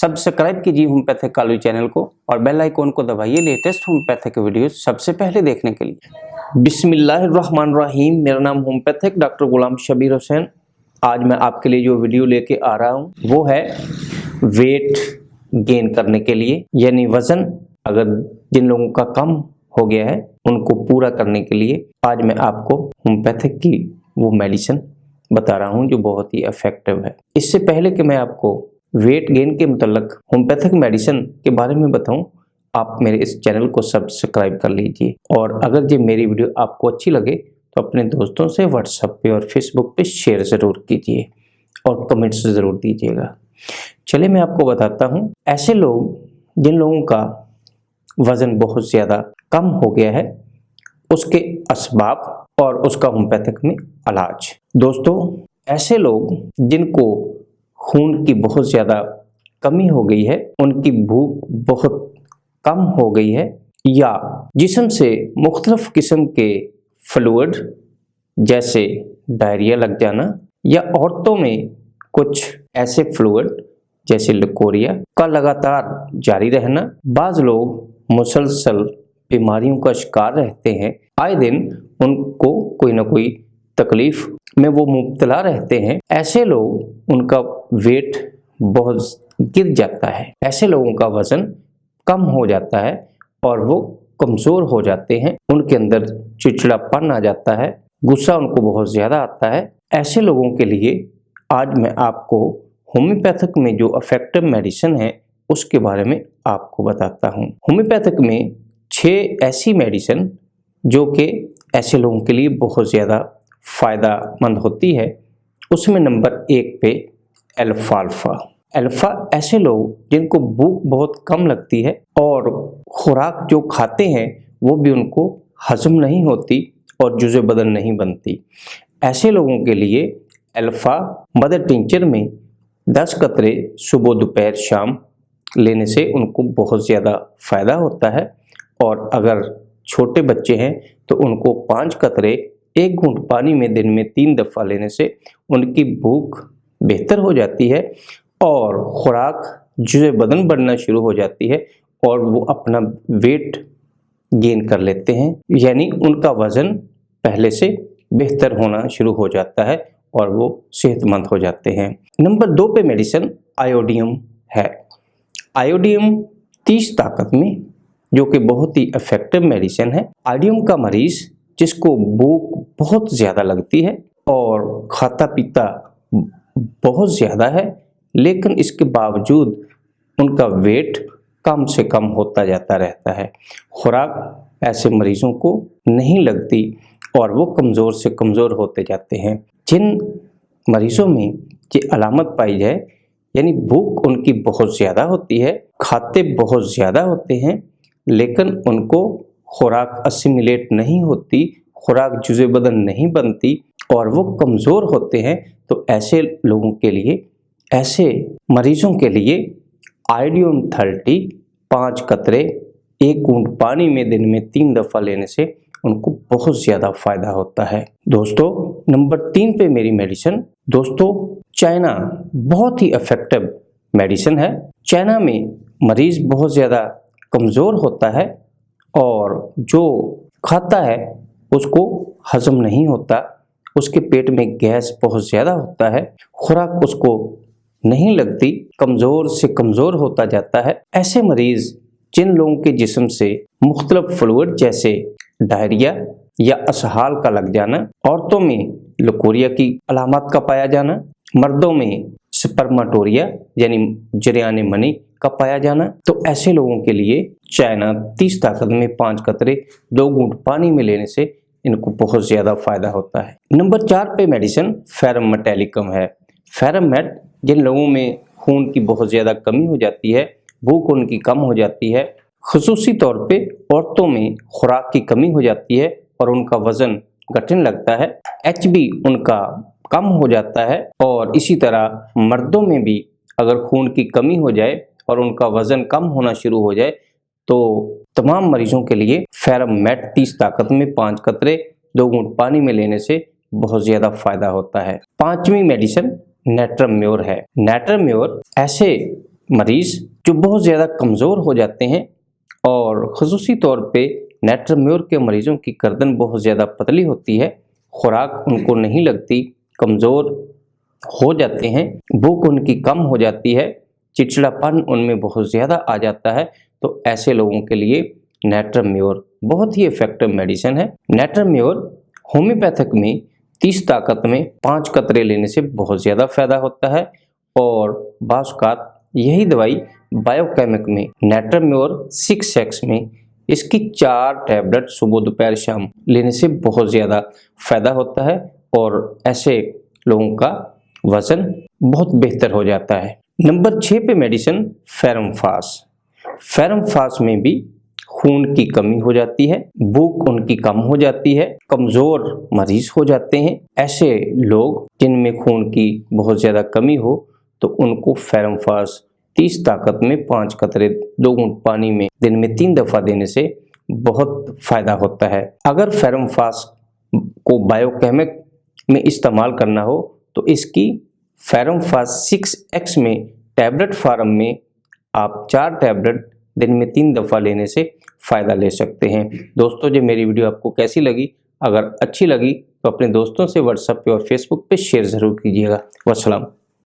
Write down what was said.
Subscribe कीजिए homeopathic Kalu channel को और बेल आइकॉन को दबाइए लेटेस्ट होम्योपैथिक वीडियो सबसे पहले देखने के लिए। बिस्मिल्लाहिर्रहमानिर्रहीम। मेरा नाम होम्योपैथिक डॉक्टर गुलाम शबीर हुसैन। आज मैं आपके लिए जो वीडियो लेके आ रहा हूँ वो है वेट गेन करने के लिए, यानी वजन अगर जिन लोगों का कम हो गया है उनको पूरा करने के लिए आज मैं आपको होम्योपैथिक की वो मेडिसिन बता रहा हूँ जो बहुत ही इफेक्टिव है। इससे पहले कि मैं आपको वेट गेन के मतलब होम्योपैथिक मेडिसिन के बारे में बताऊं, आप मेरे इस चैनल को सब्सक्राइब कर लीजिए और अगर ये मेरी वीडियो आपको अच्छी लगे तो अपने दोस्तों से व्हाट्सएप पे और फेसबुक पे शेयर ज़रूर कीजिए और कमेंट्स ज़रूर दीजिएगा। चलिए मैं आपको बताता हूँ ऐसे लोग जिन लोगों का वज़न बहुत ज़्यादा कम हो गया है उसके असबाब और उसका होम्योपैथिक में इलाज। दोस्तों, ऐसे लोग जिनको खून की बहुत ज़्यादा कमी हो गई है, उनकी भूख बहुत कम हो गई है या जिस्म से मुख्तलिफ किस्म के फ्लूइड जैसे डायरिया लग जाना या औरतों में कुछ ऐसे फ्लूइड जैसे लिकोरिया का लगातार जारी रहना, बाज़ लोग मुसलसल बीमारियों का शिकार रहते हैं, आए दिन उनको कोई ना कोई तकलीफ में वो मुब्तला रहते हैं। ऐसे लोग उनका वेट बहुत गिर जाता है, ऐसे लोगों का वजन कम हो जाता है और वो कमज़ोर हो जाते हैं, उनके अंदर चिड़चिड़ापन आ जाता है, गुस्सा उनको बहुत ज़्यादा आता है। ऐसे लोगों के लिए आज मैं आपको होम्योपैथिक में जो इफेक्टिव मेडिसिन है उसके बारे में आपको बताता हूँ। होम्योपैथिक में 6 ऐसी मेडिसिन जो कि ऐसे लोगों के लिए बहुत ज़्यादा फ़ायदामंद होती है, उसमें नंबर 1 पे अल्फ़ा। ऐसे लोग जिनको भूख बहुत कम लगती है और खुराक जो खाते हैं वो भी उनको हजम नहीं होती और जुज़े बदन नहीं बनती, ऐसे लोगों के लिए अल्फ़ा मदर टिंचर में 10 कतरे सुबह दोपहर शाम लेने से उनको बहुत ज़्यादा फ़ायदा होता है। और अगर छोटे बच्चे हैं तो उनको 5 कतरे 1 घूंट पानी में दिन में 3 दफ़ा लेने से उनकी भूख बेहतर हो जाती है और खुराक जुज़े बदन बढ़ना शुरू हो जाती है और वो अपना वेट गेन कर लेते हैं, यानी उनका वज़न पहले से बेहतर होना शुरू हो जाता है और वो सेहतमंद हो जाते हैं। नंबर 2 पे मेडिसिन आयोडियम है। आयोडियम 30 ताकत में जो कि बहुत ही इफेक्टिव मेडिसिन है। आयोडियम का मरीज़ जिसको भूख बहुत ज़्यादा लगती है और खाता पीता बहुत ज़्यादा है लेकिन इसके बावजूद उनका वेट कम से कम होता जाता रहता है, खुराक ऐसे मरीज़ों को नहीं लगती और वो कमज़ोर से कमज़ोर होते जाते हैं। जिन मरीज़ों में ये अलामत पाई जाए, यानी भूख उनकी बहुत ज़्यादा होती है, खाते बहुत ज़्यादा होते हैं लेकिन उनको खुराक असिमिलेट नहीं होती, खुराक जुज़े बदन नहीं बनती और वो कमज़ोर होते हैं, तो ऐसे लोगों के लिए, ऐसे मरीज़ों के लिए आयोडियम 30 5 कतरे 1 घूंट पानी में दिन में 3 दफ़ा लेने से उनको बहुत ज़्यादा फ़ायदा होता है। दोस्तों, नंबर 3 पे मेरी मेडिसिन, दोस्तों चाइना बहुत ही इफेक्टिव मेडिसिन है। चाइना में मरीज़ बहुत ज़्यादा कमज़ोर होता है और जो खाता है उसको हजम नहीं होता, उसके पेट में गैस बहुत ज़्यादा होता है, खुराक उसको नहीं लगती, कमज़ोर से कमज़ोर होता जाता है। ऐसे मरीज़ जिन लोगों के जिस्म से मुख्तलिफ फ्लूइड जैसे डायरिया या असहाल का लग जाना, औरतों में लिकोरिया की अलामत का पाया जाना, मर्दों में स्पर्माटोरिया यानी जरियान मनी का पाया जाना, तो ऐसे लोगों के लिए चाइना 30 ताकत में 5 कतरे 2 घूंट पानी में लेने से इनको बहुत ज़्यादा फ़ायदा होता है। नंबर 4 पे मेडिसिन फेरम मेटालिकम है। फेरम मेट जिन लोगों में खून की बहुत ज़्यादा कमी हो जाती है, भूख उनकी कम हो जाती है, ख़ुसूसी तौर पे औरतों में खुराक की कमी हो जाती है और उनका वज़न घटने लगता है, HB उनका कम हो जाता है और इसी तरह मर्दों में भी अगर खून की कमी हो जाए और उनका वज़न कम होना शुरू हो जाए तो तमाम मरीज़ों के लिए फेरम मेट 30 ताकत में 5 कतरे 2 घूंट पानी में लेने से बहुत ज़्यादा फ़ायदा होता है। 5वीं मेडिसिन नेट्रम म्योर है। नेट्रम म्योर ऐसे मरीज जो बहुत ज़्यादा कमज़ोर हो जाते हैं और ख़ुसूसी तौर पे नेट्रम्योर के मरीज़ों की गर्दन बहुत ज़्यादा पतली होती है, खुराक उनको नहीं लगती, कमज़ोर हो जाते हैं, भूख उनकी कम हो जाती है, चिड़चिड़ापन उनमें बहुत ज़्यादा आ जाता है, तो ऐसे लोगों के लिए नेट्रम्योर बहुत ही इफेक्टिव मेडिसिन है। नेट्रम्योर होम्योपैथिक में 30 ताकत में 5 कतरे लेने से बहुत ज़्यादा फायदा होता है और बाज़-औक़ात यही दवाई बायोकेमिक में नेट्रम्योर 6X में इसकी 4 टैबलेट सुबह दोपहर शाम लेने से बहुत ज़्यादा फायदा होता है और ऐसे लोगों का वजन बहुत बेहतर हो जाता है। नंबर 6 पे मेडिसिन फेरमफास। फेरमफास में भी खून की कमी हो जाती है, भूख उनकी कम हो जाती है, कमज़ोर मरीज हो जाते हैं। ऐसे लोग जिनमें खून की बहुत ज़्यादा कमी हो तो उनको फेरमफास 30 ताकत में 5 कतरे 2 घूंट पानी में दिन में 3 दफ़ा देने से बहुत फ़ायदा होता है। अगर फेरमफास को बायोकेमिक में इस्तेमाल करना हो तो इसकी फेरमफास 6X में टैबलेट फॉर्म में आप 4 टैबलेट दिन में 3 दफ़ा लेने से फ़ायदा ले सकते हैं। दोस्तों, जो मेरी वीडियो आपको कैसी लगी, अगर अच्छी लगी तो अपने दोस्तों से व्हाट्सएप पे और फेसबुक पे शेयर ज़रूर कीजिएगा। वस्सलाम।